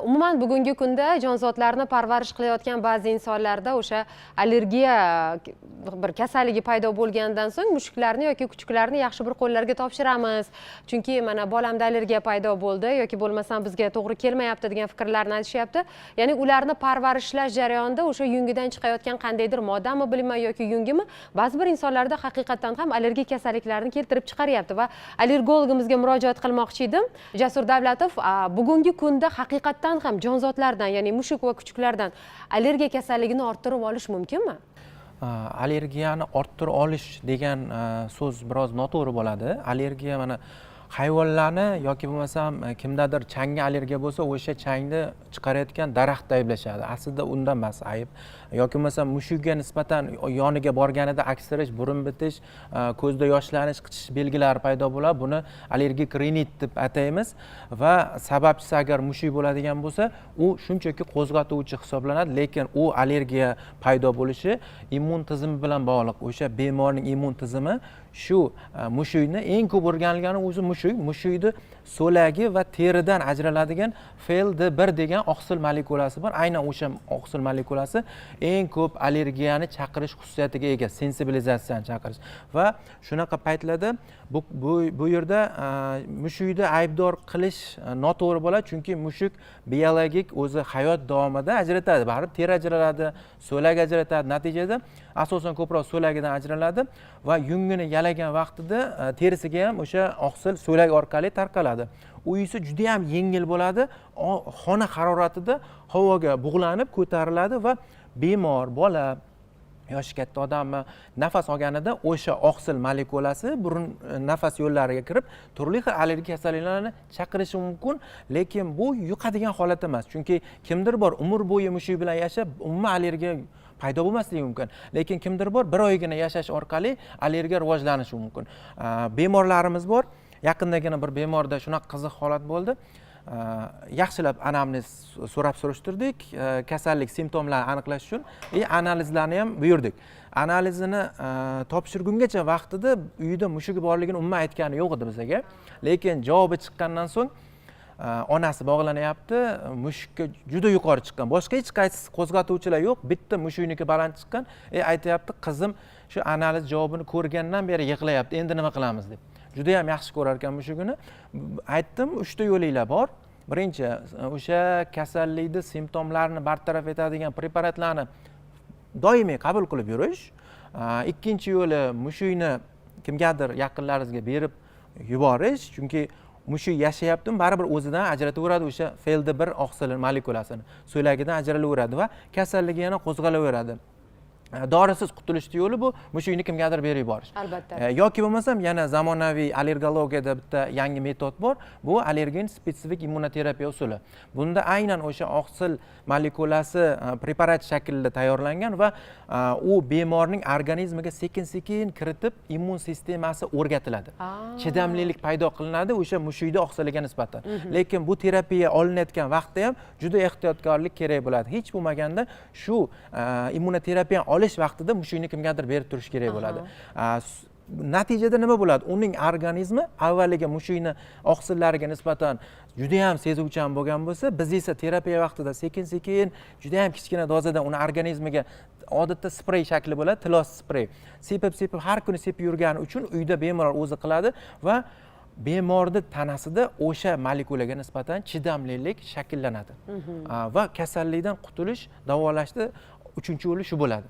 Umuman bugungi kunda jonzotlarni parvarish qilayotgan ba'zi insonlarda o'sha allergiya bir kasalligi paydo bo'lgandan so'ng mushuklarni yoki kuchuklarni yaxshi bir qo'llarga topshiramiz. Chunki mana bolamda allergiya paydo bo'ldi yoki bo'lmasam bizga to'g'ri kelmayapti degan fikrlarni aytishyapti. Ya'ni ularni parvarishlash jarayonida o'sha yungidan chiqayotgan qandaydir moddami bilmay yoki yungimi ba'zi bir insonlarda haqiqatan ham allergik kasalliklarni keltirib chiqaryapti va allergologimizga murojaat qilmoqchi edim. Jasur Davlatov, bugungi kunda haqiqatdan ham jonzotlardan, ya'ni mushuk va kuchuklardan allergiya kasalligini orttirib olish mumkinmi? Allergiyani orttirib olish degan so'z biroz noto'g'ri bo'ladi. Allergiya mana hayvonlarni yoki bo'lmasam kimdadir changga allergiya bo'lsa, o'sha changni chiqarayotgan daraxtda ayblashadi. Aslida undan emas ayb. Yoki bo'lmasam mushukga nisbatan yoniga borganida aksirish, burun bitish, ko'zda yoshlanish, qichish belgilari paydo bo'ladi. Buni allergik rinit deb ataymiz va sababchisi agar mushuk bo'ladigan bo'lsa, u shunchaki qo'zg'atuvchi hisoblanadi, lekin u allergiya paydo bo'lishi immun tizimi bilan bog'liq. O'sha bemorning immun tizimi shu mushukni eng ko'p o'rganilgani o'zi mushukni so'lagi va teridan ajraladigan FeLD1 degan oqsil molekulasi bor. Aynan o'sha oqsil molekulasi eng ko'p allergiyani chaqirish xususiyatiga ega, sensibilizatsiyani chaqirish. Va shunaqa paytlarda bu yerda mushukni aybdor qilish noto'g'ri bo'ladi, chunki mushuk biologik o'zi hayot davomida ajratadi. Baribir teri ajraladi, so'lak ajratadi. Natijada asosan ko'proq so'lagidan ajraladi va yungini yalagan vaqtida terisiga ham o'sha oqsil so'lak orqali tarqaladi. U esa juda ham yengil bo'ladi, xona haroratida havoga bug'lanib ko'tariladi va bemor bola yoshi katta odammi nafas olganida o'sha oqsil molekulasi burun nafas yo'llariga kirib turli xil allergik kasalliklarni chaqirishi mumkin, lekin bu yuqadigan holat emas. Chunki kimdir bor umr bo'yi mushuk bilan yashab umuman allergiya paydo bo'lmasligi mumkin, lekin kimdir bor bir oygina yashash orqali allergiya rivojlanishi mumkin. Bemorlarimiz bor. Yaqindagina bir bemorda shunaqa qiziq holat bo'ldi. Yaxshilab anamnez so'rab surishtirdik, kasallik simptomlarini aniqlash uchun analizlarni ham buyurdik. Analizini topshirgungacha vaqtida uyida mushugi borligini umuman aytgani yo'q edi bizga. Lekin javobi chiqqandan so'ng onasi bog'lanyapti, mushukka juda yuqori chiqqan. Boshqa hech qaysi qo'zg'atuvchilar yo'q, bitta mushukniki baland chiqqan. Aytayapti, qizim shu analiz javobini ko'rgandan beri yig'layapti. Endi nima qilamiz deb. Juda ham yaxshi ko'rar ekan mushugini. Aytdim, 3 ta yo'linglar bor. Birinchi, o'sha kasallikni simptomlarini bartaraf etadigan preparatlarni doimiy qabul qilib yurish. Ikkinchi yo'li, mushukni kimgadir yaqinlaringizga berib yuborish, chunki mushuk yashayaptimi, baribir o'zidan ajrataveradi o'sha FeLD1 oqsil molekulasini. So'lagidan ajralaveradi va kasalligi yana qo'zg'alaveradi. Dorisiz qutulishning yo'li bu mushukni kimgadir berib yuborish. Albatta. Yoki bo'lmasam yana zamonaviy allergologiyada bitta yangi metod bor. Bu allergen spesifik immunoterapiya usuli. Bunda aynan o'sha oqsil molekulasi preparat shaklida tayyorlangan va u bemorning organizmiga sekin-sekin kiritib immun sistemasi o'rgatiladi. Chidamlilik paydo qilinadi o'sha mushukni oqsiliga nisbatan. Lekin bu terapiya olinayotgan vaqtda ham juda ehtiyotkorlik kerak bo'ladi. Hech bo'lmaganda shu immunoterapiya olish vaqtida mushukni kimgadir berib turish kerak bo'ladi. Natijada nima bo'ladi? Uning organizmi avvaliga mushukni oqsillariga nisbatan juda ham sezuvchan bo'lgan bo'lsa, biz esa terapiya vaqtida sekin-sekin juda ham kichkina dozada uni organizmiga odatda sprey shakli bo'ladi, tilos sprey. Sepib har kuni sepib yurgani uchun uyda bemor o'zi qiladi va bemorni tanasida o'sha molekulaga nisbatan chidamlilik shakllanadi. Va kasallikdan qutulish, davolashda uchinchi yo'li shu bo'ladi.